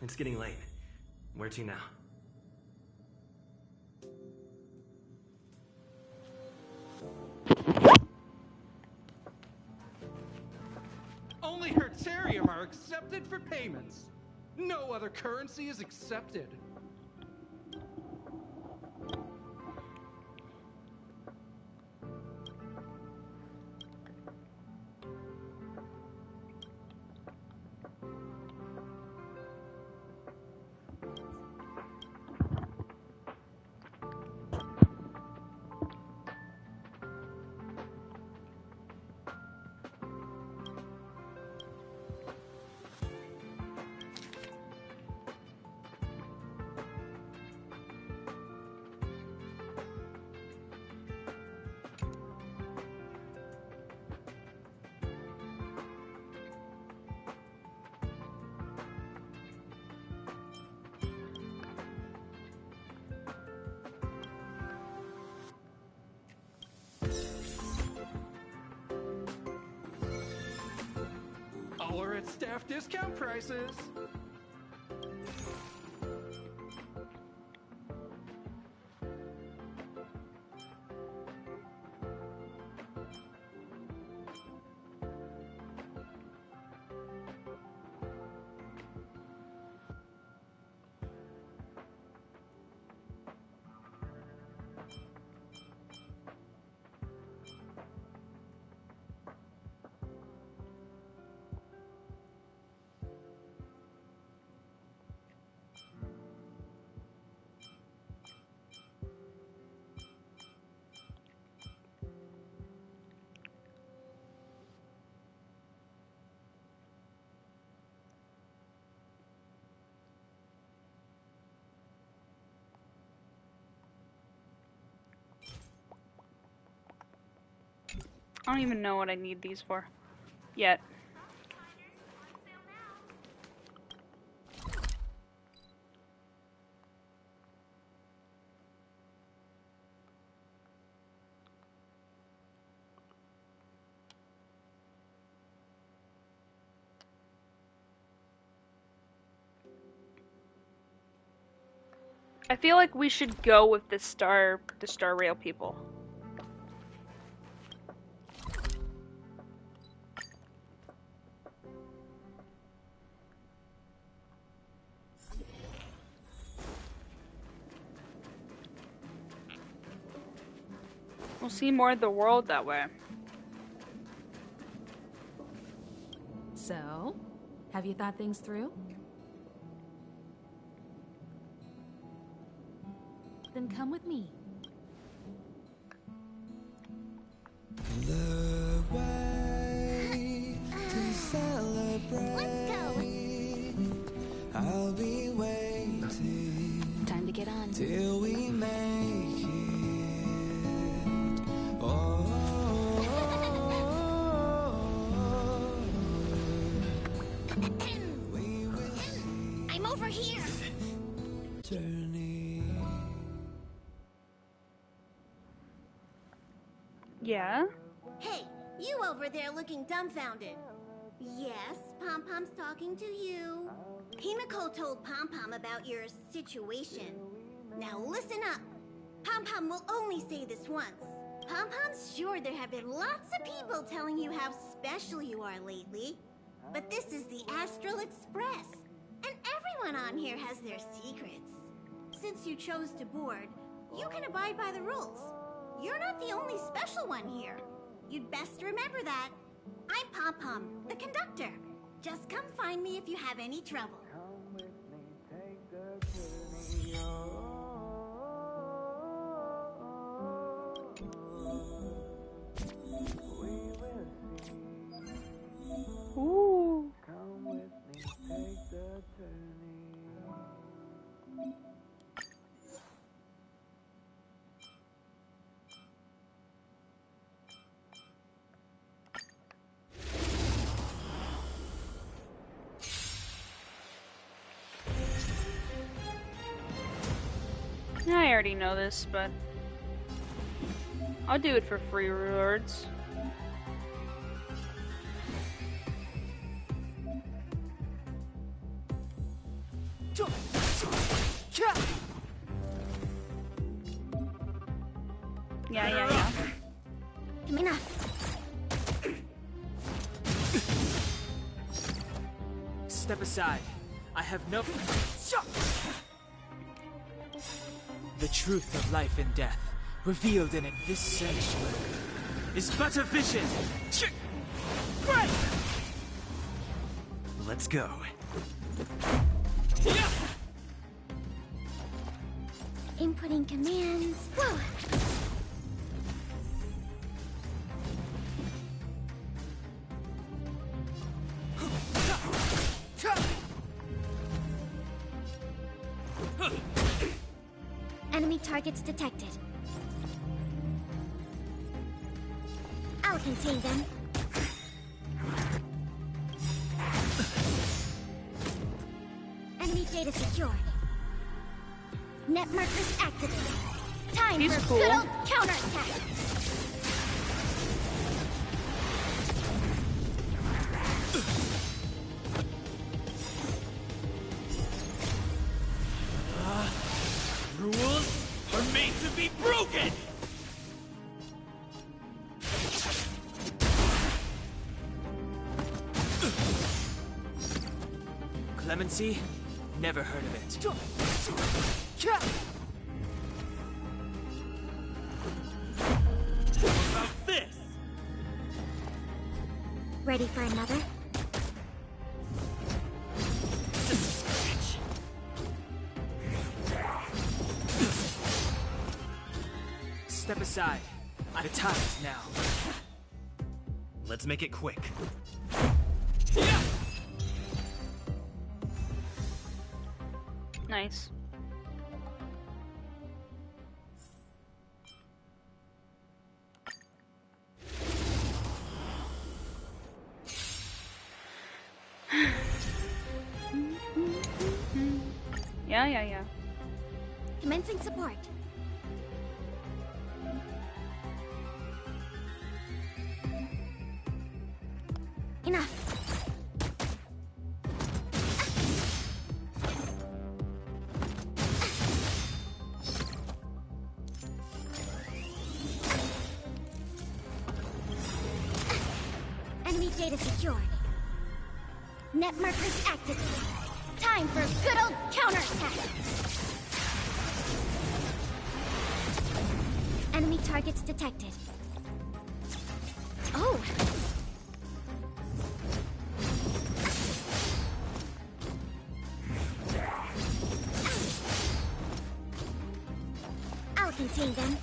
It's getting late. Where to now? Only Hertarium are accepted for payments. No other currency is accepted. All are at staff discount prices. I don't even know what I need these for yet. I feel like we should go with the Star Rail people. We'll see more of the world that way. So, have you thought things through? Then come with me. The way to celebrate. Let's go. I'll be waiting. Time to get on. Till we make it. Oh. We will see. I'm over here. Journey. Yeah? Hey, you over there looking dumbfounded. Yes, Pom-Pom's talking to you. Himiko told Pom-Pom about your situation. Now listen up. Pom-Pom will only say this once. Pom-Pom's sure there have been lots of people telling you how special you are lately. But this is the Astral Express, and everyone on here has their secrets. Since you chose to board, you can abide by the rules. You're not the only special one here. You'd best remember that. I'm Pom-Pom, the conductor. Just come find me if you have any trouble. Come with me, take the journey. We will see. Ooh. Come with me, take the journey. I already know this, but I'll do it for free rewards. Yeah. Enough. Step aside. I have no... The truth of life and death, revealed in it, this sanctuary, is but a vision. Let's go. Inputting commands. Whoa. Enemy targets detected. I'll contain them. Enemy data secured. Net markers activated. Time He's for cool. good old counterattack. Rules are made to be broken! Clemency? Never heard of it. What about this? Ready for another? Step aside. The time is now. Let's make it quick. Nice. Yeah. Commencing support. Enough. Enemy data secured. Net markers activated. Time for a good old counterattack. Enemy targets detected. Oh! I'll contain them.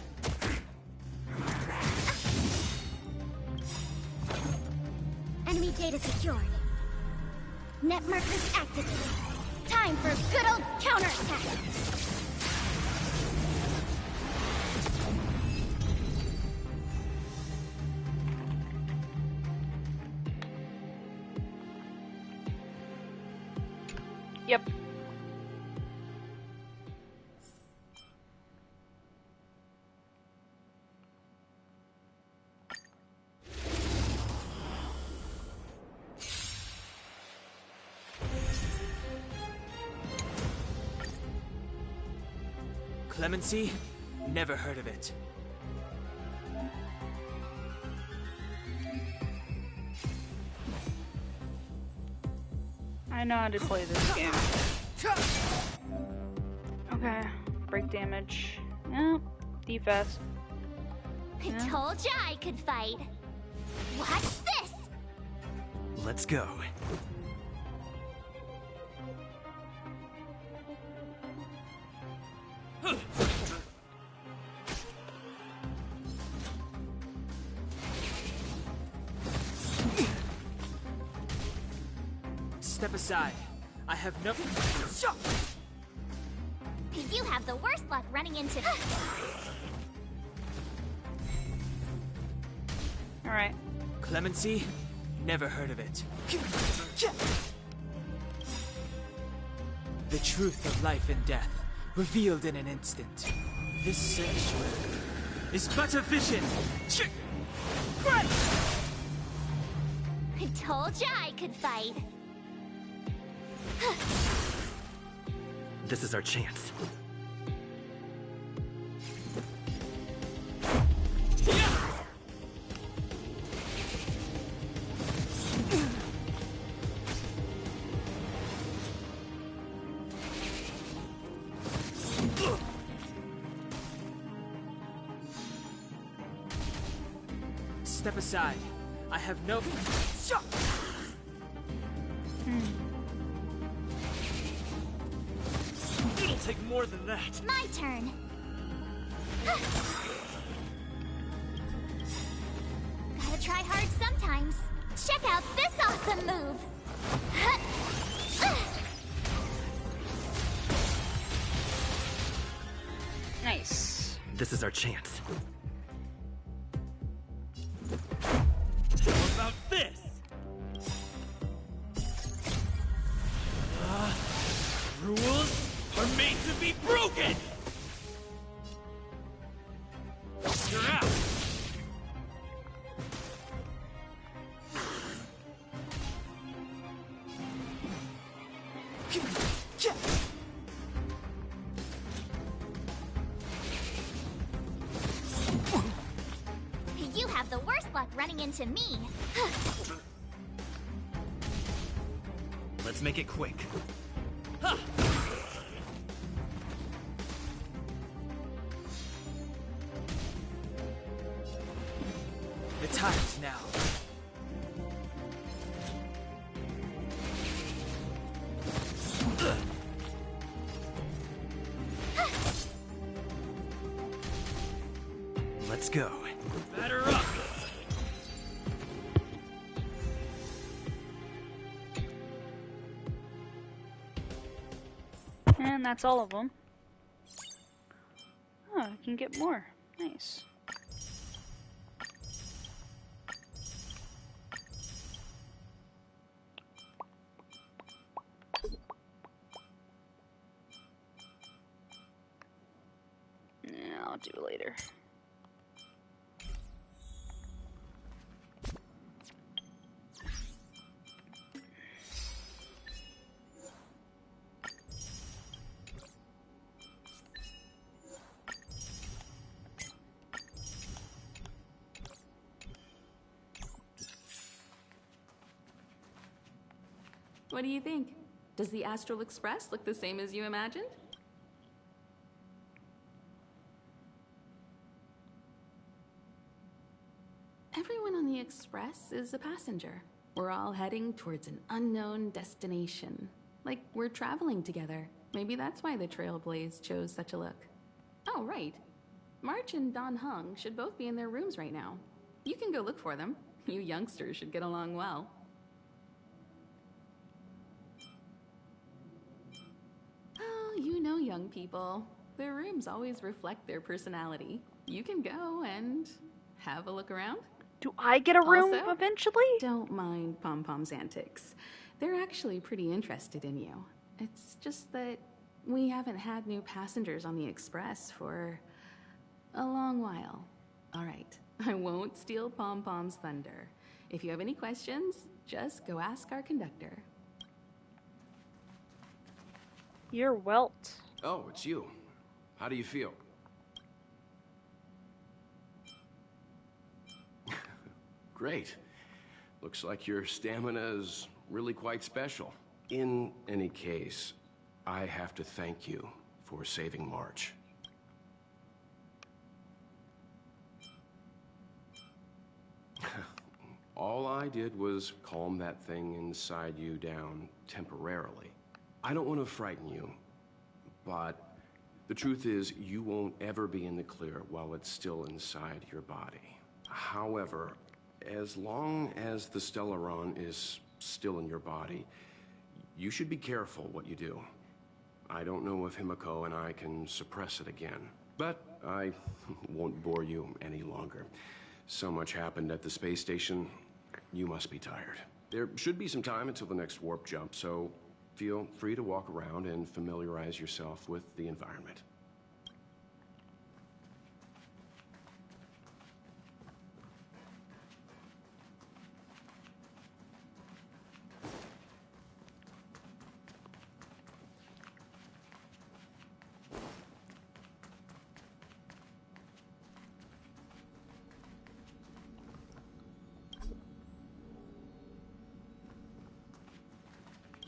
Enemy data secured. Net markers activated. Time for a good old counterattack. Yep. Clemency? Never heard of it. I know how to play this game. Okay. Break damage. Yeah. Defast. I told ya I could fight. Watch this! Let's go. Step aside. I have no... You have the worst luck running into me. Alright. Clemency? Never heard of it. The truth of life and death, revealed in an instant. This sanctuary is but a vision. I told ya I could fight. This is our chance. Step aside. I have no... It'll take more than that. My turn. Gotta try hard sometimes. Check out this awesome move. Nice. This is our chance. How about this? Rules are made to be broken! You're out! You have the worst luck running into me. Let's make it quick. Ha! The time's now. Let's go. Batter up! And that's all of them. Oh, I can get more. Nice. Yeah, I'll do it later. What do you think? Does the Astral Express look the same as you imagined? Everyone on the Express is a passenger. We're all heading towards an unknown destination. Like we're traveling together. Maybe that's why the Trailblaze chose such a look. Oh, right. March and Don Hung should both be in their rooms right now. You can go look for them. You youngsters should get along well. Oh, you know young people. Their rooms always reflect their personality. You can go and have a look around. Do I get a room Also, eventually? Don't mind Pom Pom's antics. They're actually pretty interested in you. It's just that we haven't had new passengers on the Express for a long while. All right, I won't steal Pom Pom's thunder. If you have any questions, just go ask our conductor. You're Welt. Oh, it's you. How do you feel? Great. Looks like your stamina is really quite special. In any case, I have to thank you for saving March. All I did was calm that thing inside you down temporarily. I don't want to frighten you, but the truth is you won't ever be in the clear while it's still inside your body. However, as long as the Stellaron is still in your body, you should be careful what you do. I don't know if Himiko and I can suppress it again, but I won't bore you any longer. So much happened at the space station, you must be tired. There should be some time until the next warp jump, so feel free to walk around and familiarize yourself with the environment.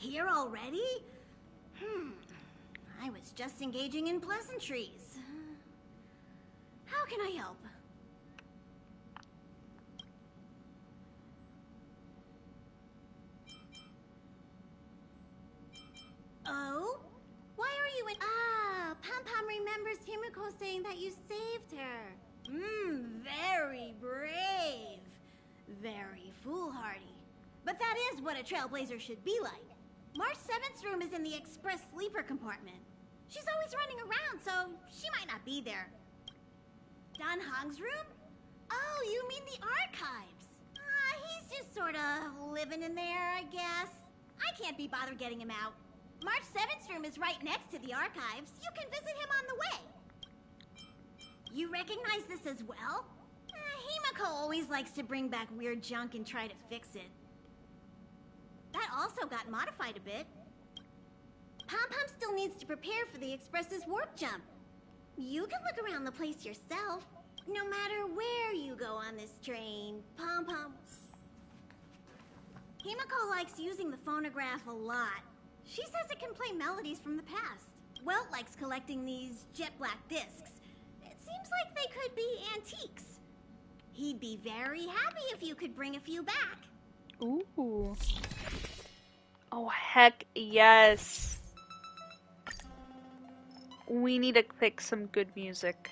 Here already? I was just engaging in pleasantries. How can I help? Oh? Why are you in— Ah, Pom-Pom remembers Himiko saying that you saved her. Very brave. Very foolhardy. But that is what a trailblazer should be like. March 7th's room is in the express sleeper compartment. She's always running around, so she might not be there. Don Hong's room? Oh, you mean the archives. He's just sort of living in there, I guess. I can't be bothered getting him out. March 7th's room is right next to the archives. You can visit him on the way. You recognize this as well? Himiko always likes to bring back weird junk and try to fix it. That also got modified a bit. Pom-Pom still needs to prepare for the Express's warp jump. You can look around the place yourself. No matter where you go on this train, Pom-Pom. Himiko likes using the phonograph a lot. She says it can play melodies from the past. Welt likes collecting these jet black discs. It seems like they could be antiques. He'd be very happy if you could bring a few back. Ooh. Oh, heck yes. We need to pick some good music.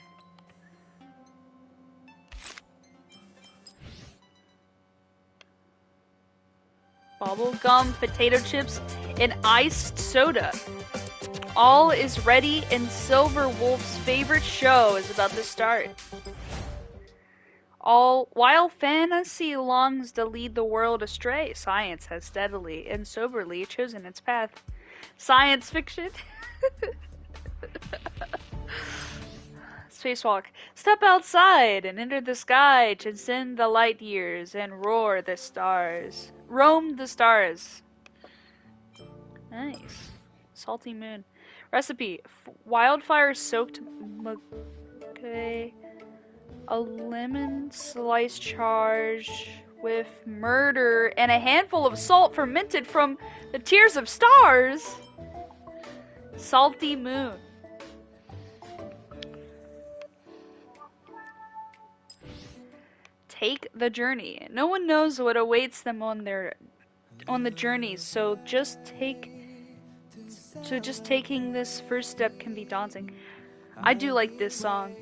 Bubblegum, potato chips, and iced soda. All is ready, and Silver Wolf's favorite show is about to start. While fantasy longs to lead the world astray, science has steadily and soberly chosen its path. Science fiction. Spacewalk. Step outside and enter the sky, transcend the light years, and roar the stars. Roam the stars. Nice. Salty moon. Recipe. Wildfire-soaked a lemon slice charged with murder and a handful of salt fermented from the tears of stars. Salty moon. Take the journey. No one knows what awaits them on the journey, so just taking this first step can be daunting. I do like this song.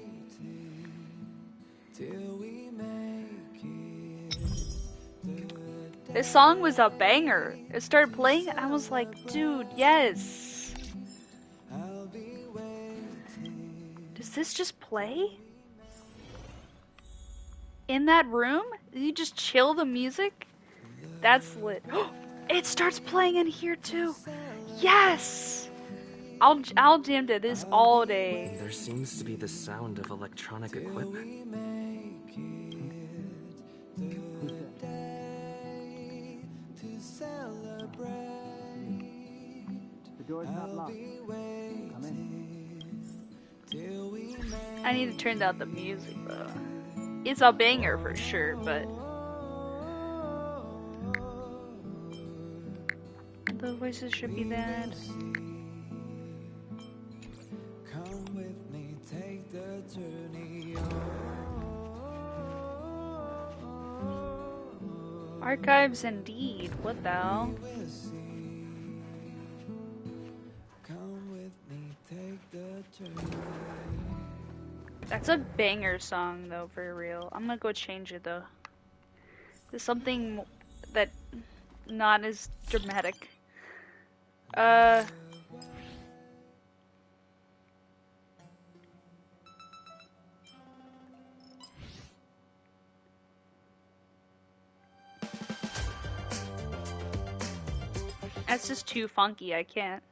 This song was a banger. It started playing and I was like, dude, yes. Does this just play? In that room? You just chill the music? That's lit. It starts playing in here too. Yes! I'll jam to this all day. There seems to be the sound of electronic equipment. The door's not locked. Come in. I need to turn down the music though. It's a banger for sure, but the voices should be that. Come with me, take the journey. Archives indeed. What the hell? Come with me, take the journey. That's a banger song though, for real. I'm gonna go change it though. There's something that not as dramatic. That's just too funky, I can't.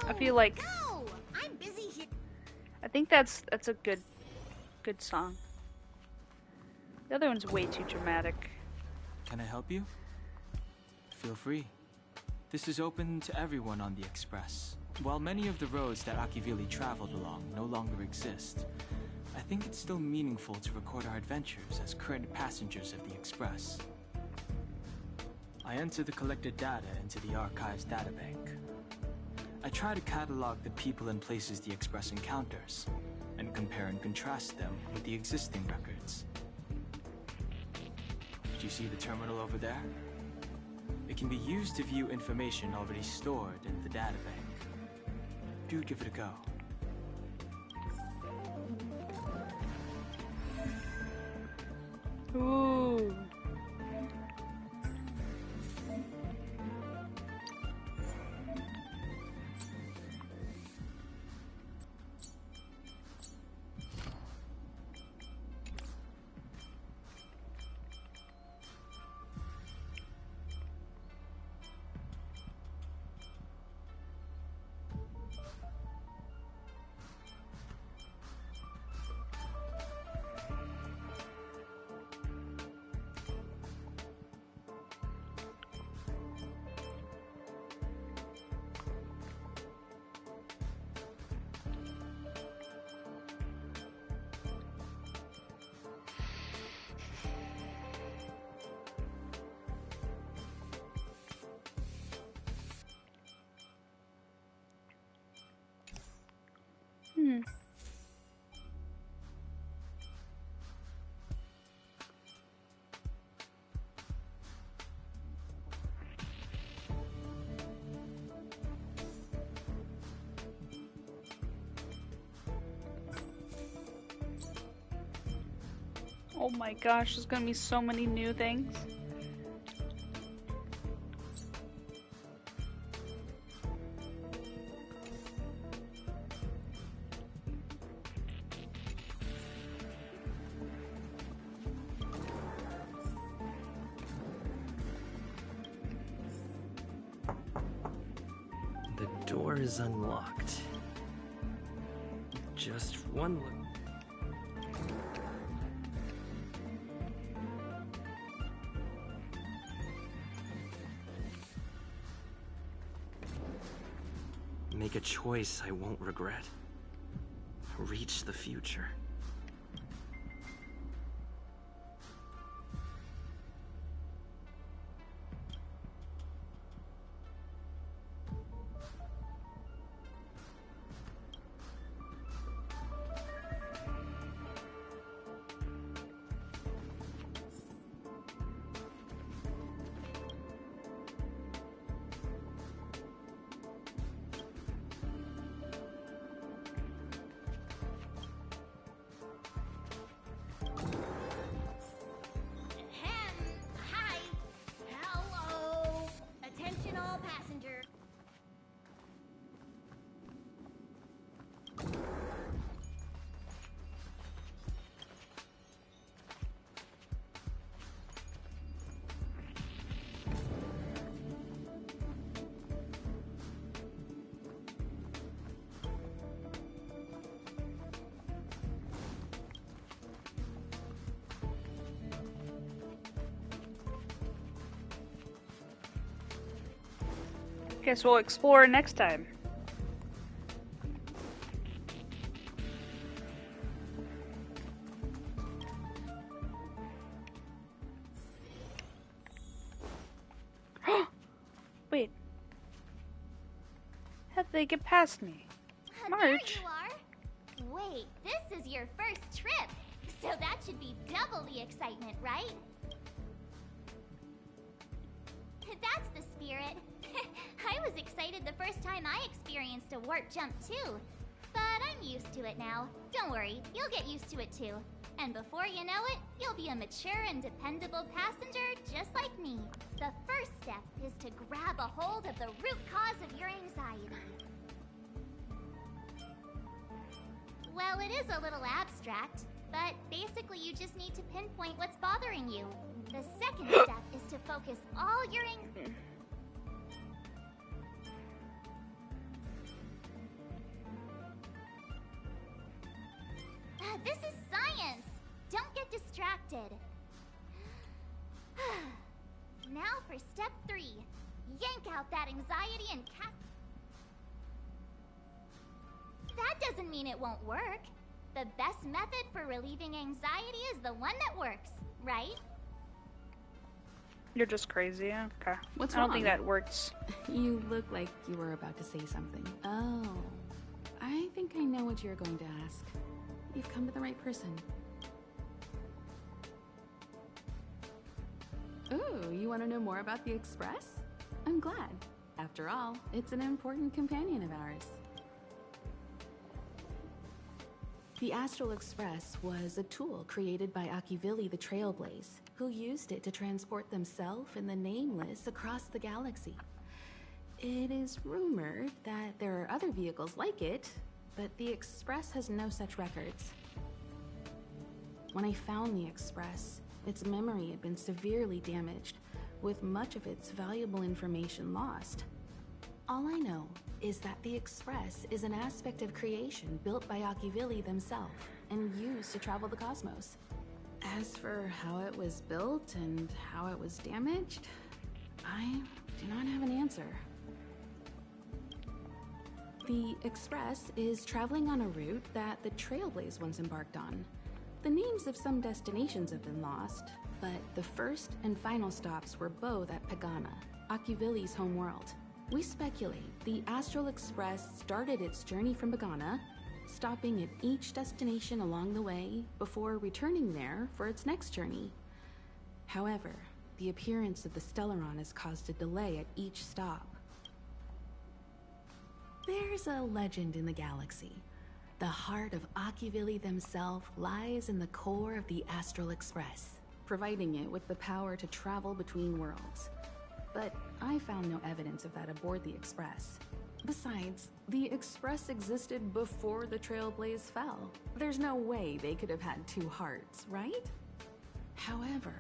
I feel like Go! I'm busy here. I think that's a good song. The other one's way too dramatic. Can I help you? Feel free. This is open to everyone on the Express. While many of the roads that Akivili traveled along no longer exist, I think it's still meaningful to record our adventures as current passengers of the Express. I enter the collected data into the Archives databank. I try to catalog the people and places the Express encounters, and compare and contrast them with the existing records. Do you see the terminal over there? It can be used to view information already stored in the databank. Do give it a go. Ooh. Oh my gosh, there's gonna be so many new things. The door is unlocked. Just one look. Make a choice I won't regret. Reach the future. Guess we'll explore next time. Wait. How'd they get past me? March? There you are. Wait, this is your first trip, so that should be double the excitement, right? That's the spirit. I was excited the first time I experienced a warp jump too. But I'm used to it now. Don't worry, you'll get used to it too. And before you know it, you'll be a mature and dependable passenger just like me. The first step is to grab a hold of the root cause of your anxiety. Well, it is a little abstract, but basically you just need to pinpoint what's bothering you. The second step is to focus all your anxiety. This is science! Don't get distracted. Now for step 3. yank out that anxiety and cast... That doesn't mean it won't work. The best method for relieving anxiety is the one that works, right? You're just crazy, yeah? Okay. What's I don't wrong? think that works. You look like you were about to say something. Oh, I think I know what you're going to ask. You've come to the right person. Ooh, you want to know more about the Express? I'm glad. After all, it's an important companion of ours. The Astral Express was a tool created by Akivili the Trailblaze, who used it to transport themselves and the Nameless across the galaxy. It is rumored that there are other vehicles like it, but the Express has no such records. When I found the Express, its memory had been severely damaged, with much of its valuable information lost. All I know is that the Express is an aspect of creation built by Akivili themselves and used to travel the cosmos. As for how it was built and how it was damaged, I do not have an answer. The Express is traveling on a route that the Trailblaze once embarked on. The names of some destinations have been lost, but the first and final stops were both at Pagana, Akivili's homeworld. We speculate the Astral Express started its journey from Pagana, stopping at each destination along the way before returning there for its next journey. However, the appearance of the Stellaron has caused a delay at each stop. There's a legend in the galaxy. The heart of Akivili themselves lies in the core of the Astral Express, providing it with the power to travel between worlds. But I found no evidence of that aboard the Express. Besides, the Express existed before the Trailblaze fell. There's no way they could have had two hearts, right? However,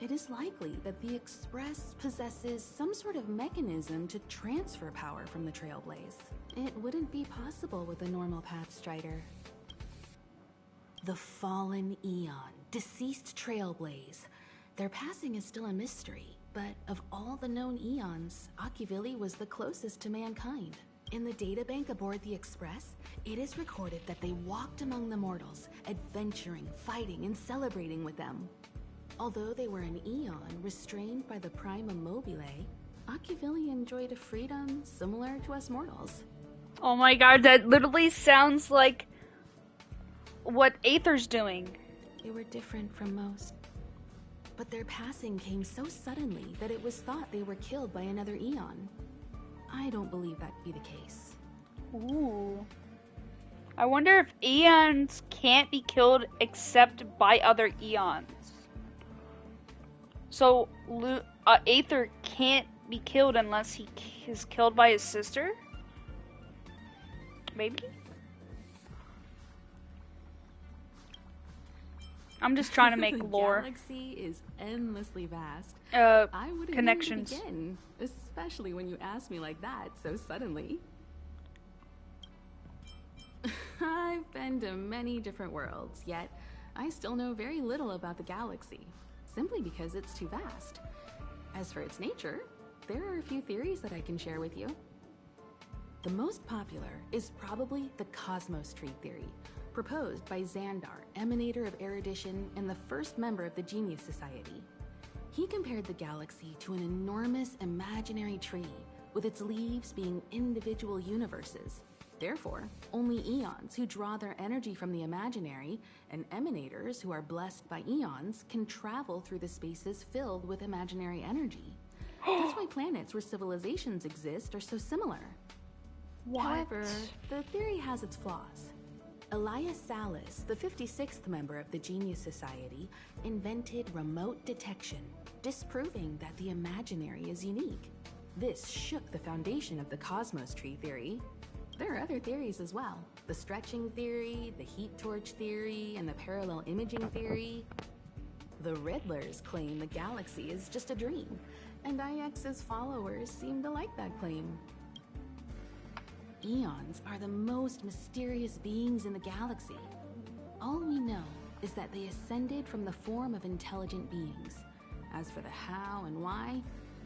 it is likely that the Express possesses some sort of mechanism to transfer power from the Trailblaze. It wouldn't be possible with a normal Path Strider. The Fallen Eon, deceased Trailblaze. Their passing is still a mystery, but of all the known Eons, Akivili was the closest to mankind. In the databank aboard the Express, it is recorded that they walked among the mortals, adventuring, fighting, and celebrating with them. Although they were an Eon restrained by the Prima Mobile, Akivili enjoyed a freedom similar to us mortals. Oh my god, that literally sounds like what Aether's doing. They were different from most. But their passing came so suddenly that it was thought they were killed by another Eon. I don't believe that to be the case. Ooh. I wonder if Eons can't be killed except by other Eons. So, Aether can't be killed unless he is killed by his sister? Maybe? I'm just trying to make lore. The galaxy is endlessly vast. I wouldn't connections. know where to begin, especially when you ask me like that so suddenly. I've been to many different worlds, yet I still know very little about the galaxy, simply because it's too vast. As for its nature, there are a few theories that I can share with you. The most popular is probably the Cosmos Tree theory, proposed by Xandar, emanator of erudition and the first member of the Genius Society. He compared the galaxy to an enormous imaginary tree, with its leaves being individual universes. Therefore, only Eons who draw their energy from the imaginary and emanators who are blessed by Eons can travel through the spaces filled with imaginary energy. That's why planets where civilizations exist are so similar. What? However, the theory has its flaws. Elias Salas, the 56th member of the Genius Society, invented remote detection, disproving that the imaginary is unique. This shook the foundation of the Cosmos Tree theory. There are other theories as well. The stretching theory, the heat torch theory, and the parallel imaging theory. The Riddlers claim the galaxy is just a dream, and IX's followers seem to like that claim. Eons are the most mysterious beings in the galaxy. All we know is that they ascended from the form of intelligent beings. As for the how and why,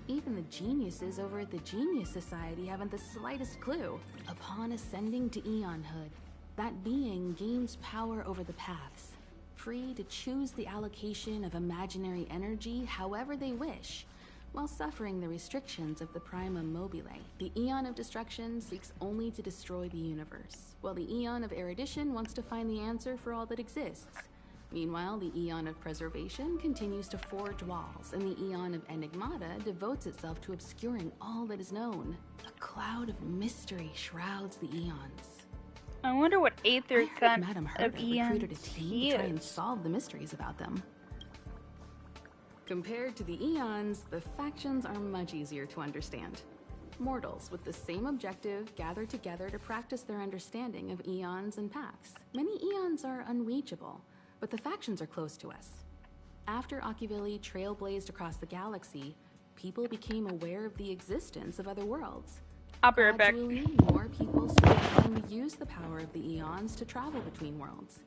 Even the geniuses over at the Genius Society haven't the slightest clue. Upon ascending to Eonhood, that being gains power over the paths, free to choose the allocation of imaginary energy however they wish, while suffering the restrictions of the Primum Mobile. The Eon of Destruction seeks only to destroy the universe, while the Eon of Erudition wants to find the answer for all that exists. Meanwhile, the Eon of Preservation continues to forge walls, and the Eon of Enigmata devotes itself to obscuring all that is known. A cloud of mystery shrouds the Eons. I wonder what Aether kind Madame of Herta Eon recruited a team to try and solve the mysteries about them. Compared to the Eons, the factions are much easier to understand. Mortals with the same objective gather together to practice their understanding of Eons and paths. Many Eons are unreachable, but the factions are close to us. After Akivili trailblazed across the galaxy, people became aware of the existence of other worlds. I'll be right back. Gradually, more people started trying to use the power of the Eons to travel between worlds.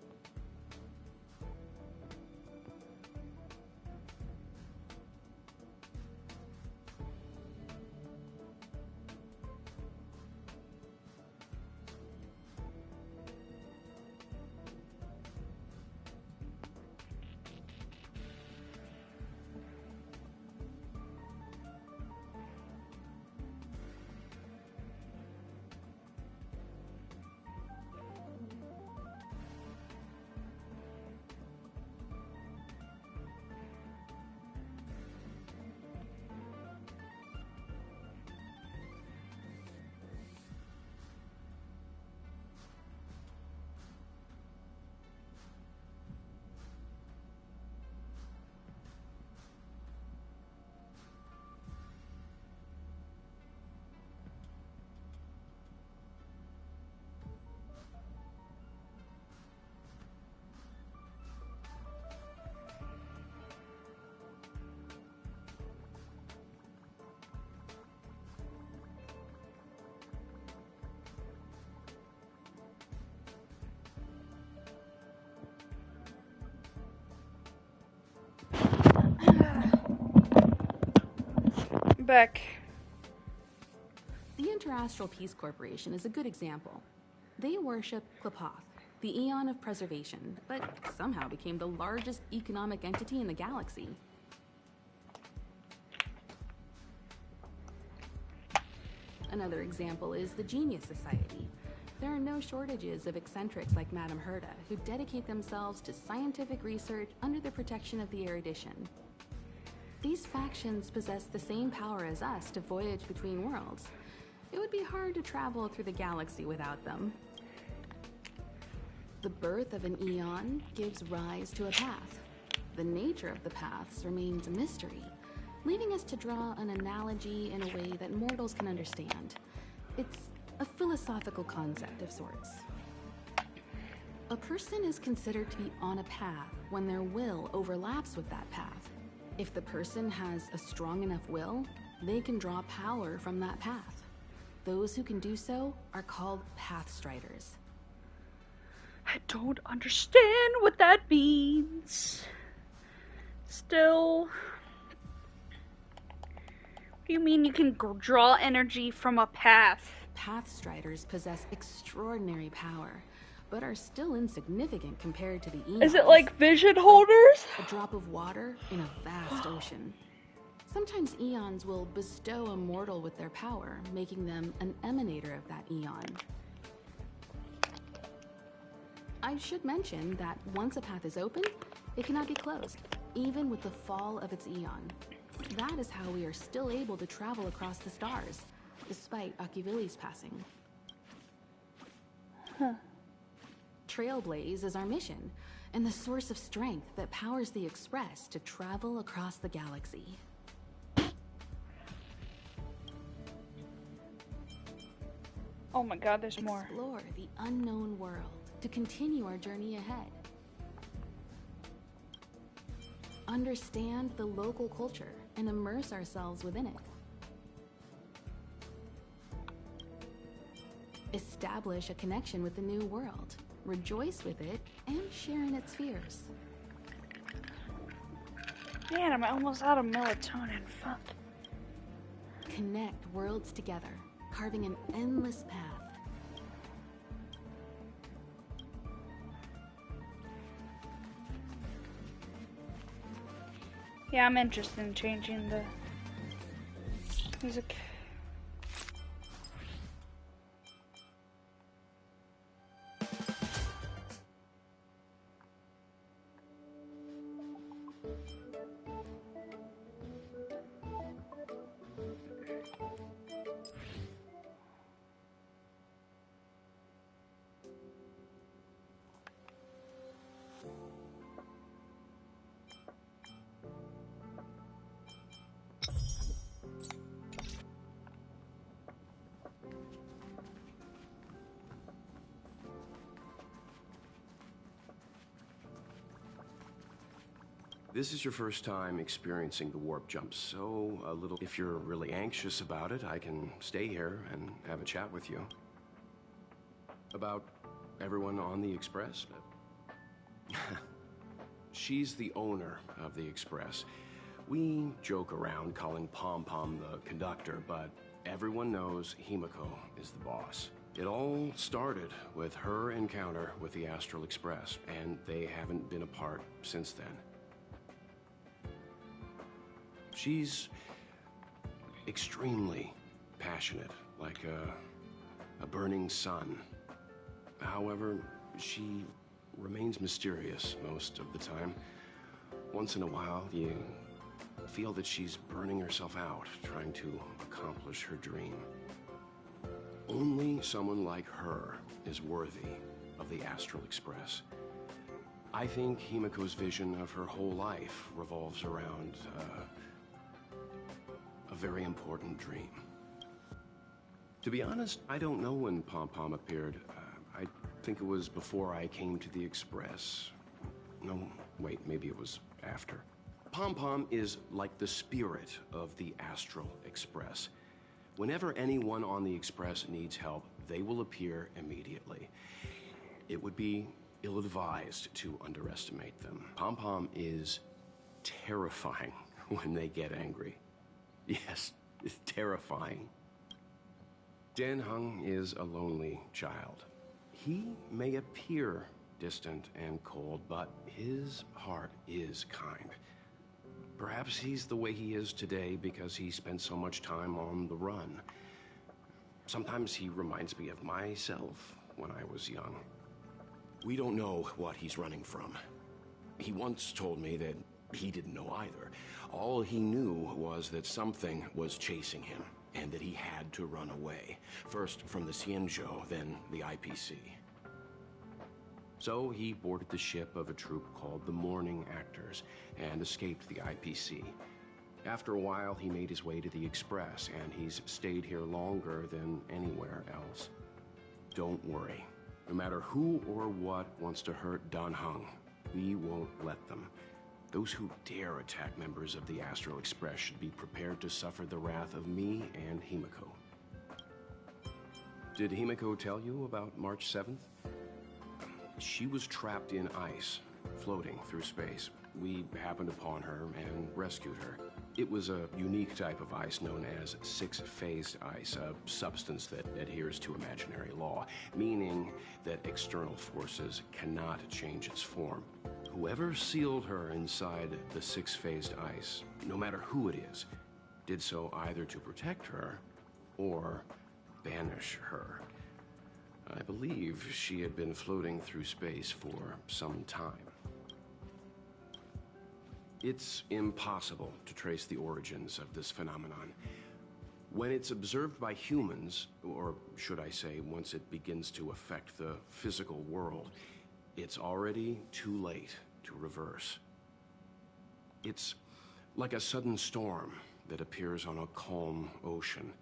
Back. The Interastral Peace Corporation is a good example. They worship Klapoth, the Eon of Preservation, but somehow became the largest economic entity in the galaxy. Another example is the Genius Society. There are no shortages of eccentrics like Madame Herta who dedicate themselves to scientific research under the protection of the Erudition. These factions possess the same power as us to voyage between worlds. It would be hard to travel through the galaxy without them. The birth of an Eon gives rise to a path. The nature of the paths remains a mystery, leaving us to draw an analogy in a way that mortals can understand. It's a philosophical concept of sorts. A person is considered to be on a path when their will overlaps with that path. If the person has a strong enough will, they can draw power from that path. Those who can do so are called Pathstriders. I don't understand what that means. Still, what do you mean you can draw energy from a path? Pathstriders possess extraordinary power, but are still insignificant compared to the Eons. Is it like vision holders? A drop of water in a vast ocean. Sometimes Eons will bestow a mortal with their power, making them an emanator of that Eon. I should mention that once a path is open, it cannot be closed, even with the fall of its Eon. That is how we are still able to travel across the stars, despite Akivili's passing. Huh. Trailblaze is our mission, and the source of strength that powers the Express to travel across the galaxy. Oh my god, there's more. Explore the unknown world to continue our journey ahead. Understand the local culture and immerse ourselves within it. Establish a connection with the new world, rejoice with it, and share in its fears. Man, I'm almost out of melatonin. Fuck. connect worlds together, carving an endless path. Yeah, I'm interested in changing the music. This is your first time experiencing the warp jump, so if you're really anxious about it, I can stay here and have a chat with you. About everyone on the Express? She's the owner of the Express. We joke around calling Pom Pom the conductor, but everyone knows Himiko is the boss. It all started with her encounter with the Astral Express, and they haven't been apart since then. She's extremely passionate, like a burning sun. However, she remains mysterious most of the time. Once in a while, you feel that she's burning herself out, trying to accomplish her dream. Only someone like her is worthy of the Astral Express. I think Himiko's vision of her whole life revolves around a very important dream. To be honest, I don't know when Pom Pom appeared. I think it was before I came to the Express. No, wait, maybe it was after. Pom Pom is like the spirit of the Astral Express. Whenever anyone on the Express needs help, they will appear immediately. It would be ill-advised to underestimate them. Pom Pom is terrifying when they get angry. Yes, it's terrifying. Dan Heng is a lonely child. He may appear distant and cold, but his heart is kind. Perhaps he's the way he is today because he spent so much time on the run. Sometimes he reminds me of myself when I was young. We don't know what he's running from. He once told me that he didn't know either. All he knew was that something was chasing him, and that he had to run away. First from the Xianzhou, then the IPC. So he boarded the ship of a troop called the Morning Actors, and escaped the IPC. After a while, he made his way to the Express, and he's stayed here longer than anywhere else. Don't worry. No matter who or what wants to hurt Dan Heng, we won't let them. Those who dare attack members of the Astral Express should be prepared to suffer the wrath of me and Himiko. Did Himiko tell you about March 7th? She was trapped in ice, floating through space. We happened upon her and rescued her. It was a unique type of ice known as six-phased ice, a substance that adheres to imaginary law, meaning that external forces cannot change its form. Whoever sealed her inside the six-phased ice, no matter who it is, did so either to protect her or banish her. I believe she had been floating through space for some time. It's impossible to trace the origins of this phenomenon. When it's observed by humans, or should I say, once it begins to affect the physical world, it's already too late to reverse. It's like a sudden storm that appears on a calm ocean.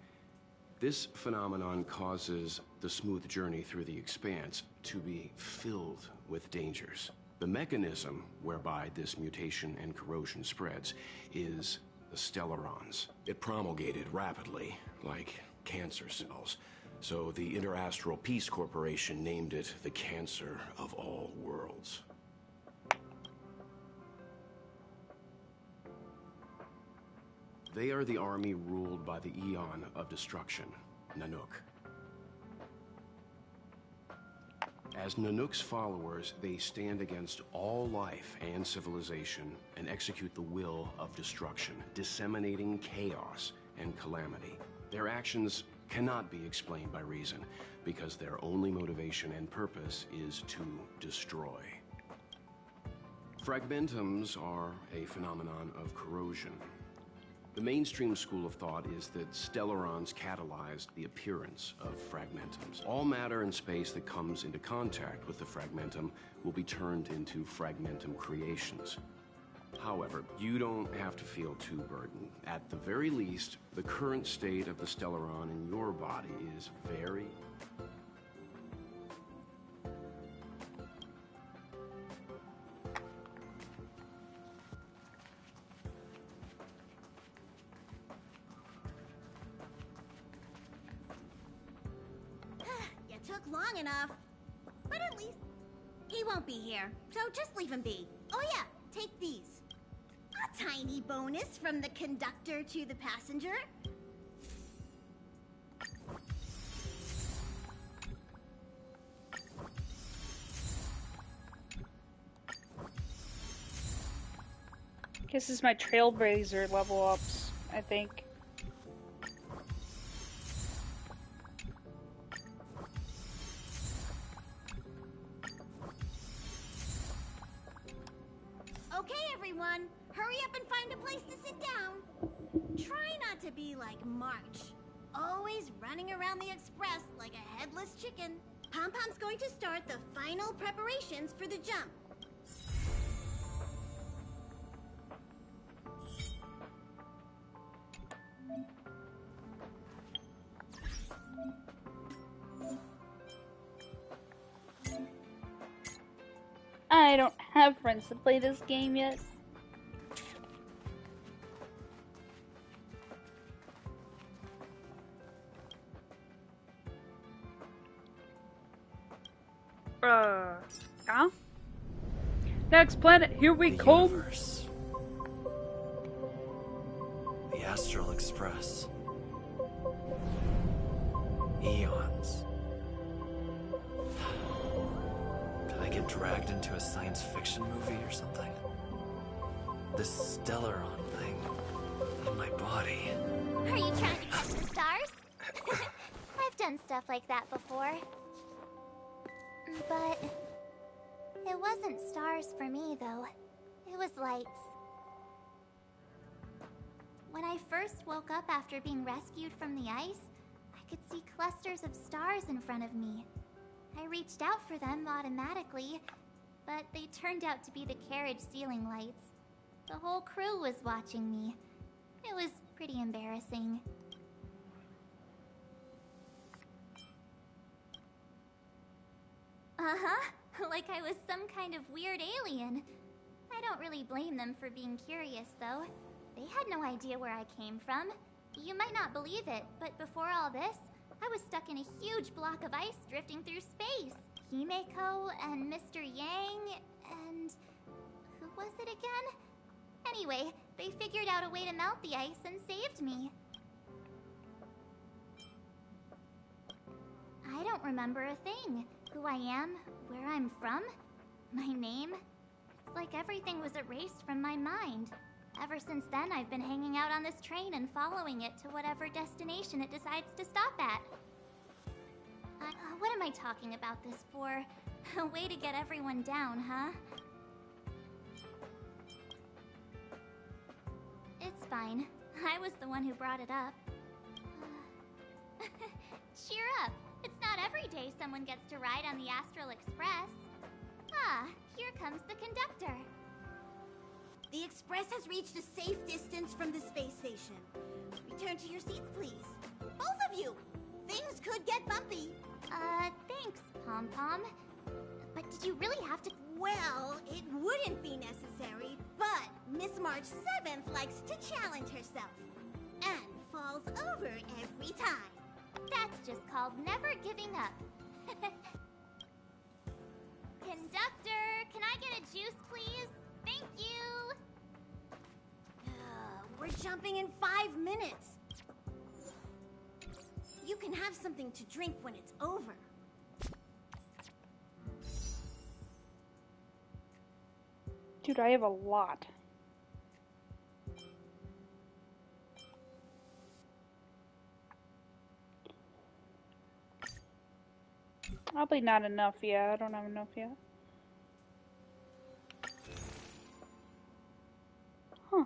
This phenomenon causes the smooth journey through the expanse to be filled with dangers. The mechanism whereby this mutation and corrosion spreads is the stellarons. It promulgated rapidly, like cancer cells. So the Interastral Peace Corporation named it the Cancer of All Worlds. They are the army ruled by the Eon of Destruction, Nanook. As Nanook's followers, they stand against all life and civilization and execute the will of destruction, disseminating chaos and calamity. Their actions cannot be explained by reason, because their only motivation and purpose is to destroy. Fragmentums are a phenomenon of corrosion. The mainstream school of thought is that Stellarons catalyzed the appearance of fragmentums. All matter and space that comes into contact with the fragmentum will be turned into fragmentum creations. However, you don't have to feel too burdened. At the very least, the current state of the Stellaron in your body is very... You took long enough. But at least he won't be here, so just leave him be. Oh yeah, take these. A tiny bonus from the conductor to the passenger. This is my Trailblazer level ups, I think. Okay, everyone, hurry up and find a place to sit down. Try not to be like March, always running around the express like a headless chicken. Pom-Pom's going to start the final preparations for the jump. I don't have friends to play this game yet. Yeah? Next planet, here we The come! universe. The Astral Express. Eons. Did I get dragged into a science fiction movie or something? This Stellaron thing in my body. Are you trying to catch the stars? I've done stuff like that before. But it wasn't stars for me, though. It was lights. When I first woke up after being rescued from the ice, I could see clusters of stars in front of me. I reached out for them automatically, but they turned out to be the carriage ceiling lights. The whole crew was watching me. It was pretty embarrassing. Like I was some kind of weird alien. I don't really blame them for being curious, though. They had no idea where I came from. You might not believe it, but before all this, I was stuck in a huge block of ice drifting through space. Himeko and Mr. Yang and... who was it again? Anyway, they figured out a way to melt the ice and saved me. I don't remember a thing. Who I am, where I'm from, my name. It's like everything was erased from my mind. Ever since then, I've been hanging out on this train and following it to whatever destination it decides to stop at. What am I talking about this for? A way to get everyone down, huh? It's fine. I was the one who brought it up. Cheer up! It's not every day someone gets to ride on the Astral Express. Ah, here comes the conductor. The express has reached a safe distance from the space station. Return to your seats, please. Both of you! Things could get bumpy. Thanks, Pom-Pom. But did you really have to... Well, it wouldn't be necessary, but Miss March 7th likes to challenge herself. And falls over every time. That's just called never giving up. Conductor, can I get a juice, please? Thank you! We're jumping in 5 minutes. You can have something to drink when it's over. Dude, I have a lot. Probably not enough yet. I don't have enough yet. Huh.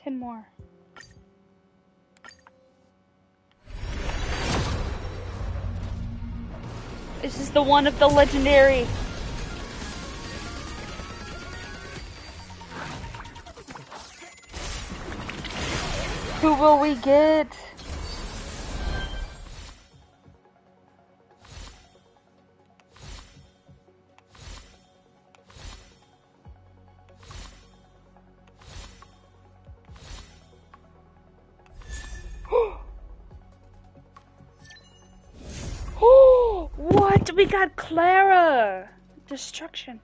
Ten more. This is the one of the legendary. Who will we get? What? We got Clara! Destruction.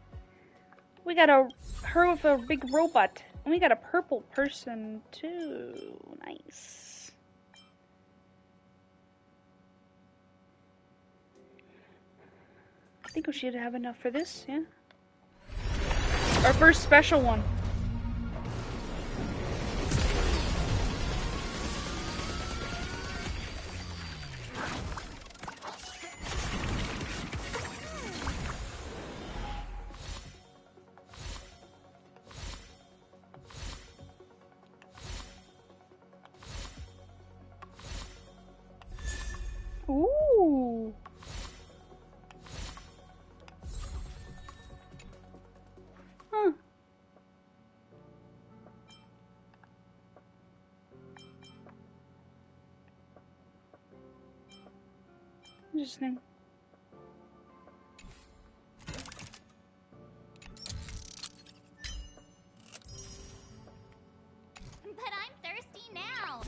We got her with a big robot. And we got a purple person too. Nice. I think we should have enough for this, yeah? Our first special one. Ooh. Huh. Interesting. But I'm thirsty now.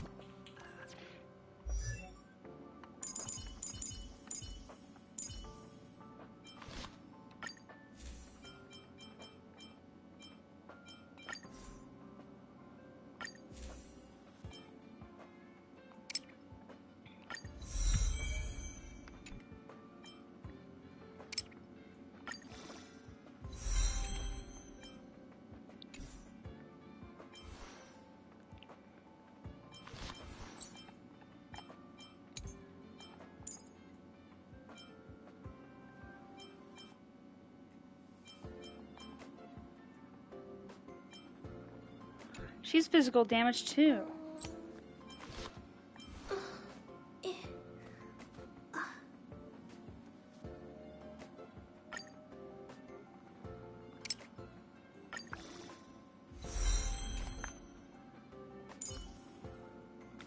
She's physical damage too.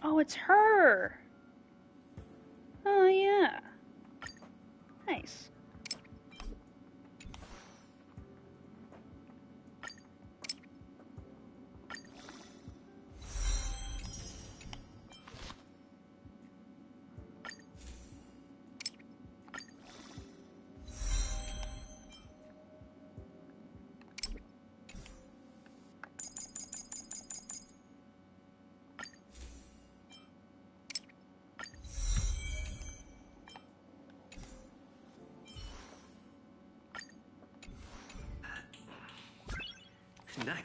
Oh, it's her. Good night.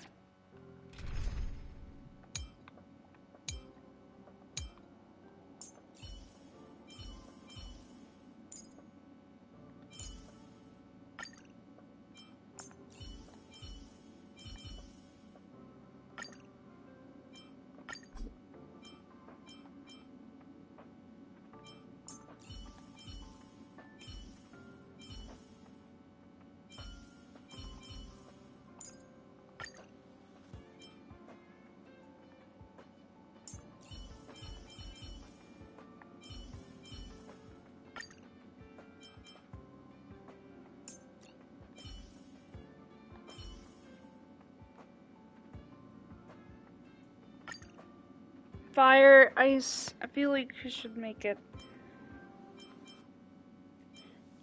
Fire, ice. I feel like we should make it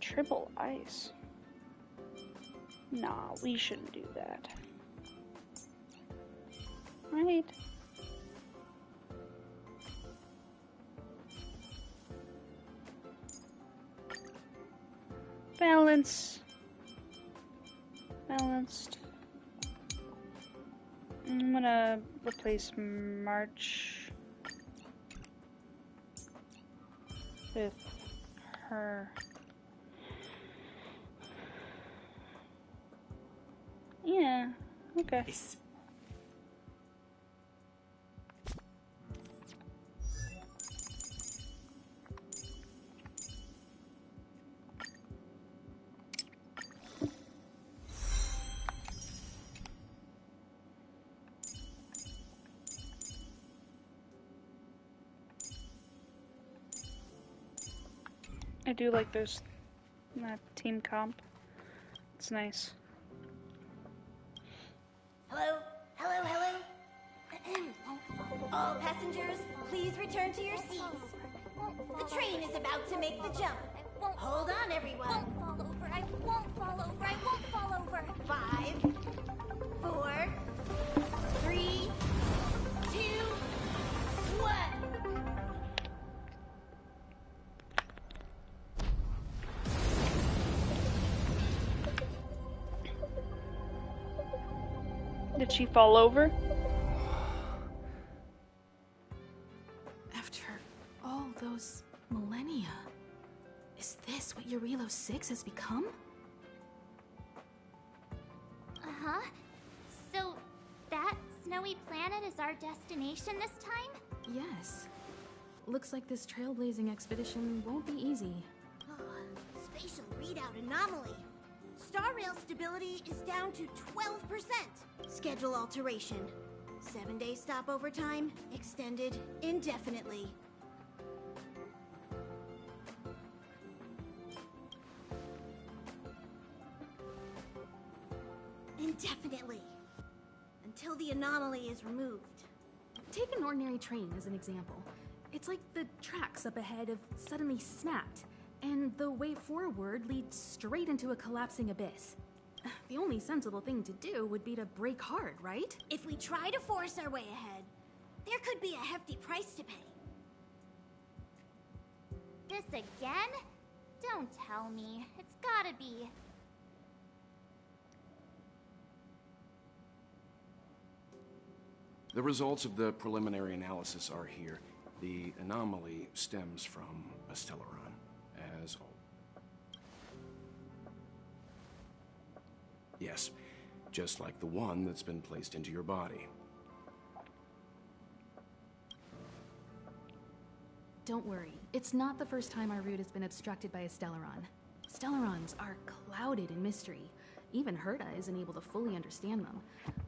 triple ice. Nah, we shouldn't do that. Right? Balance. Balanced. I'm gonna replace March with her. Yeah, okay. Yes. I do like those team comp. It's nice. Hello? Hello, hello? All passengers, please return to your seats. The train is about to make the jump. Hold on, everyone. I won't fall over. I won't fall over. 5, 4, 3, 2, 1. Did she fall over? After all those millennia, is this what Eurilo 6 has become? Uh-huh. So, that snowy planet is our destination this time? Yes. Looks like this trailblazing expedition won't be easy. Spatial readout anomaly. Star rail stability is down to 12%. Schedule alteration. 7-day stopover time extended indefinitely. Indefinitely. Until the anomaly is removed. Take an ordinary train as an example. It's like the tracks up ahead have suddenly snapped, and the way forward leads straight into a collapsing abyss. The only sensible thing to do would be to brake hard, right? If we try to force our way ahead, there could be a hefty price to pay. This again? Don't tell me. It's gotta be. The results of the preliminary analysis are here. The anomaly stems from a Stellaron, as all. Yes, just like the one that's been placed into your body. Don't worry, it's not the first time our route has been obstructed by a Stellaron. Stellarons are clouded in mystery. Even Herta isn't able to fully understand them.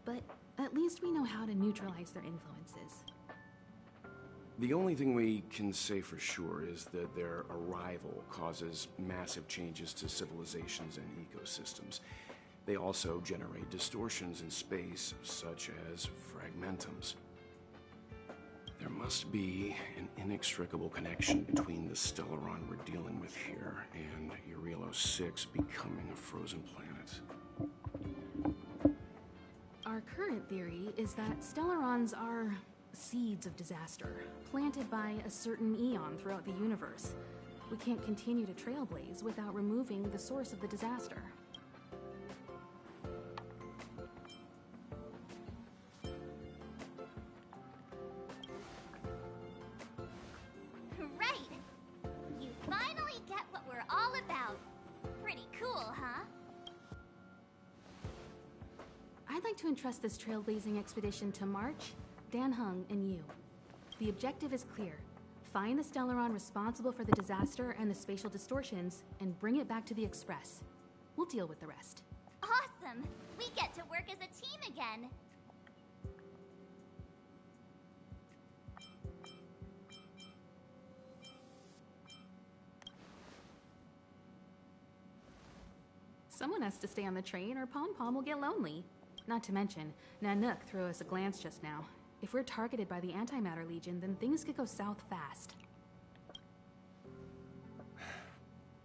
But at least we know how to neutralize their influences. The only thing we can say for sure is that their arrival causes massive changes to civilizations and ecosystems. They also generate distortions in space, such as fragmentums. There must be an inextricable connection between the Stellaron we're dealing with here and Eurilo 6 becoming a frozen planet. Our current theory is that Stellarons are seeds of disaster, planted by a certain eon throughout the universe. We can't continue to trailblaze without removing the source of the disaster. you're all about. Pretty cool, huh? I'd like to entrust this trailblazing expedition to March, Dan Hung, and you. The objective is clear. Find the Stellaron responsible for the disaster and the spatial distortions, and bring it back to the Express. We'll deal with the rest. Awesome! We get to work as a team again. Someone has to stay on the train or Pom Pom will get lonely. Not to mention, Nanook threw us a glance just now. If we're targeted by the Antimatter Legion, then things could go south fast.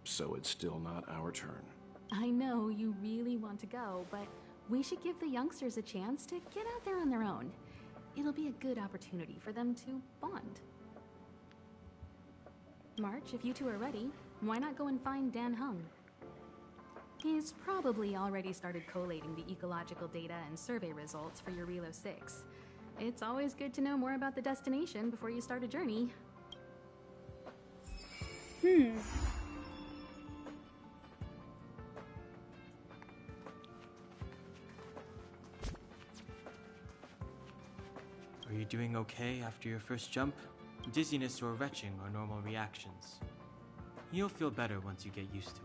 So it's still not our turn. I know you really want to go, but we should give the youngsters a chance to get out there on their own. It'll be a good opportunity for them to bond. March, if you two are ready, why not go and find Dan Hung? He's probably already started collating the ecological data and survey results for your Relo 6. It's always good to know more about the destination before you start a journey. Are you doing okay after your first jump? Dizziness or retching are normal reactions. You'll feel better once you get used to it.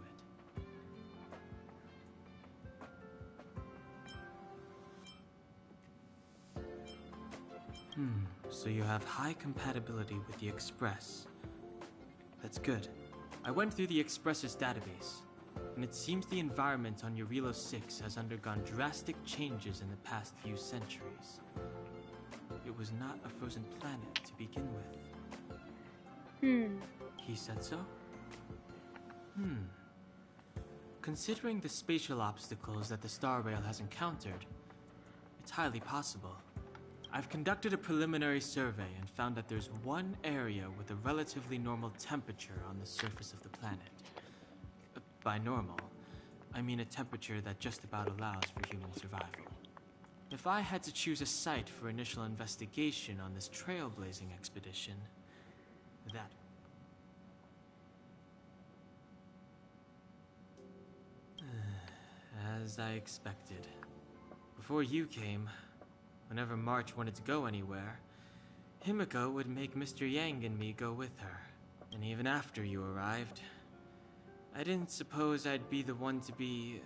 So you have high compatibility with the Express. That's good. I went through the Express's database, and it seems the environment on your Relo 6 has undergone drastic changes in the past few centuries. It was not a frozen planet to begin with. He said so? Considering the spatial obstacles that the Star Rail has encountered, it's highly possible. I've conducted a preliminary survey and found that there's one area with a relatively normal temperature on the surface of the planet. By normal, I mean a temperature that just about allows for human survival. If I had to choose a site for initial investigation on this trailblazing expedition, that... As I expected. Before you came, whenever March wanted to go anywhere, Himiko would make Mr. Yang and me go with her. And even after you arrived, I didn't suppose I'd be the one to be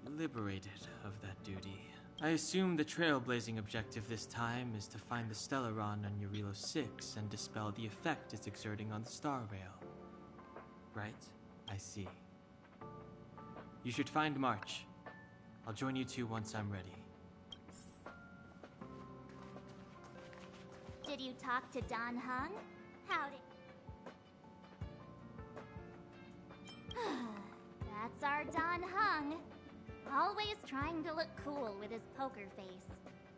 liberated of that duty. I assume the trailblazing objective this time is to find the Stellaron on your Relo 6 and dispel the effect it's exerting on the Star Rail. Right? I see. You should find March. I'll join you two once I'm ready. Did you talk to Dan Hung? Howdy. That's our Dan Hung. Always trying to look cool with his poker face.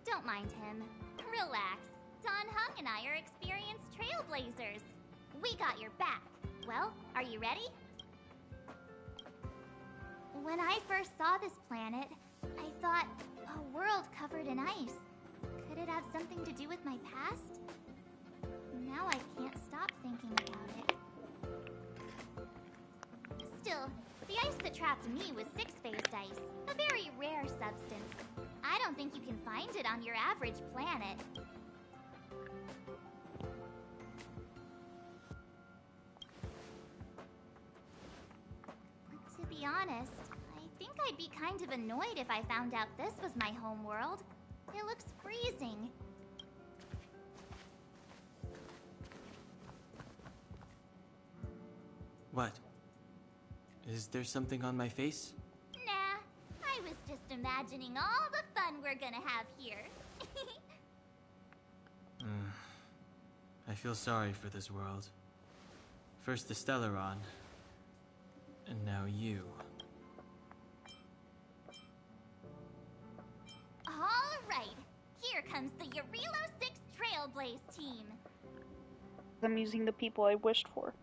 Don't mind him. Relax. Dan Hung and I are experienced trailblazers. We got your back. Well, are you ready? When I first saw this planet, I thought, a world covered in ice. Could it have something to do with my past? Now I can't stop thinking about it. Still, the ice that trapped me was six-phased ice, a very rare substance. I don't think you can find it on your average planet. To be honest, I think I'd be kind of annoyed if I found out this was my home world. It looks freezing. What? Is there something on my face? Nah, I was just imagining all the fun we're gonna have here. I feel sorry for this world. First the Stellaron, and now you. All right, here comes the Relo 6 Trailblaze team. I'm using the people I wished for.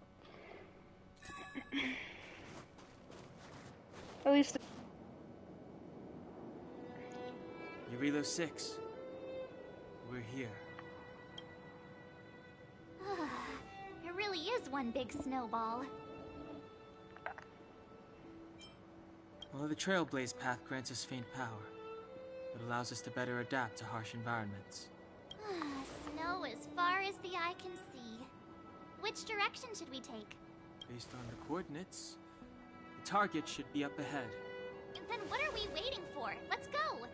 At least. Relo 6. We're here. It really is one big snowball. Well, the Trailblaze path grants us faint power. It allows us to better adapt to harsh environments. Snow as far as the eye can see. Which direction should we take? Based on the coordinates, the target should be up ahead. Then what are we waiting for? Let's go!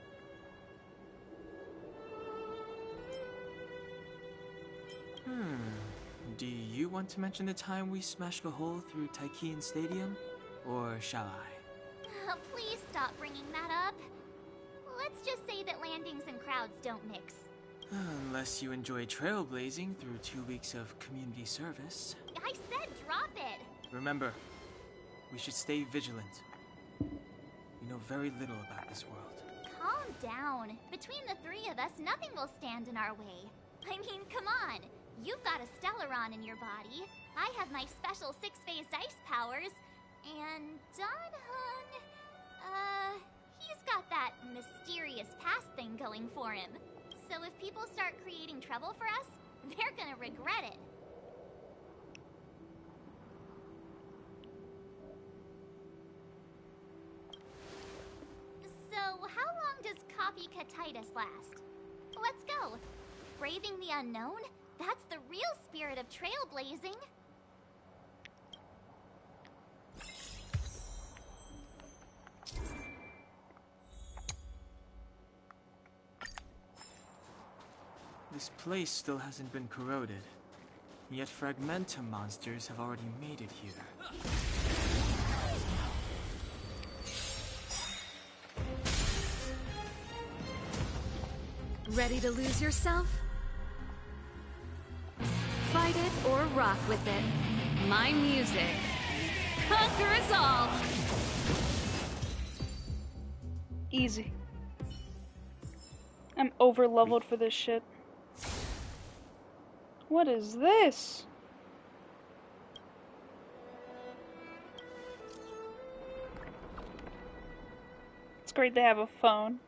Do you want to mention the time we smashed a hole through Taikian Stadium? Or shall I? Please stop bringing that up. Let's just say that landings and crowds don't mix. Unless you enjoy trailblazing through 2 weeks of community service. I said drop it! Remember, we should stay vigilant. We know very little about this world. Calm down. Between the three of us, nothing will stand in our way. I mean, come on. You've got a Stellaron in your body. I have my special 6-phased ice powers. And Danhung, he's got that mysterious past thing going for him. So if people start creating trouble for us, they're gonna regret it. So how long does copycatitis last? Let's go. Braving the unknown? That's the real spirit of trailblazing. This place still hasn't been corroded, yet Fragmentum monsters have already made it here. Ready to lose yourself? Fight it or rock with it. My music conquers all! Easy. I'm over leveled for this shit. What is this? It's great to have a phone.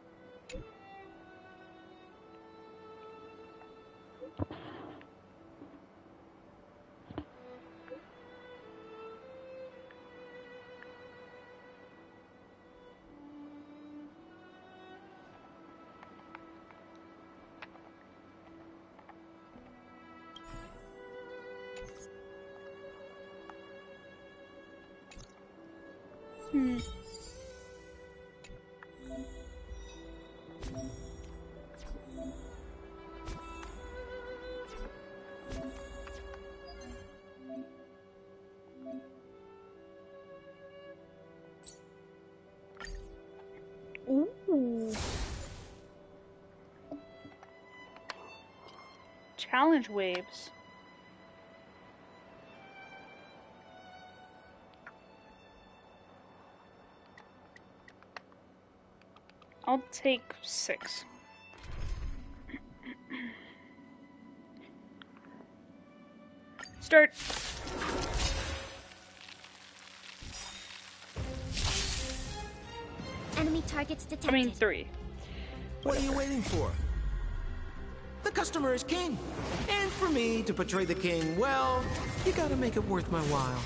Ooh. Challenge waves. I'll take 6. Start. Enemy targets detected. I mean 3. What are you waiting for? The customer is king. And for me to portray the king, well, you gotta make it worth my while.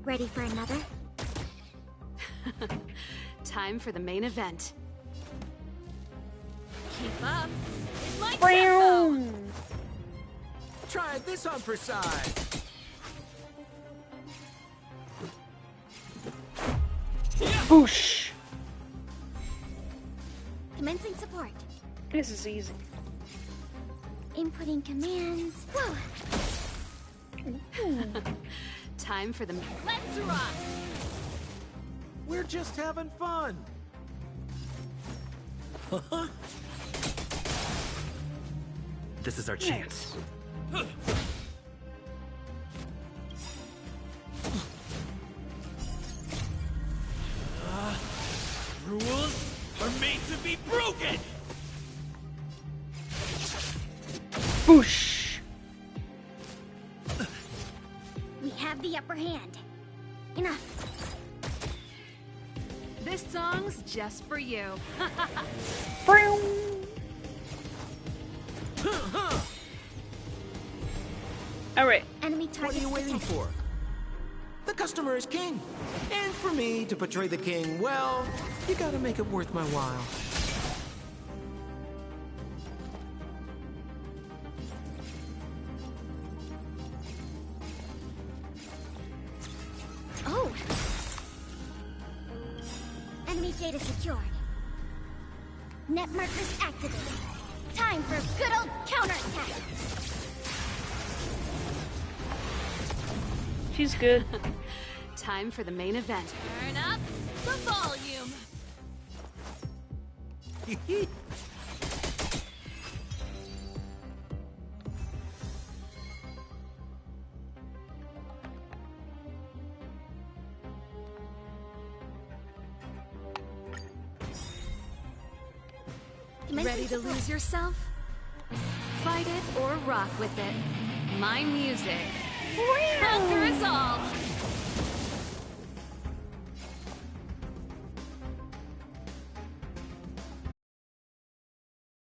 Ready for another? Time for the main event. Keep up with my Bam! tempo! Try this on for size. Boosh! Commencing support. This is easy. Inputting commands. Whoa! Time for the... Let's rock! We're just having fun. This is our chance. Rules are made to be broken. Boosh! We have the upper hand. Enough. This song's just for you. Bam! Alright. Enemy What are targets you waiting detected. for? The customer is king. And for me to portray the king, well, you gotta make it worth my while. Oh! Enemy data secured. Net markers activated. Time for a good old counterattack. She's good. Time for the main event. Turn up the volume. Ready to lose yourself? Fight it or rock with it. My music. Conquer us all.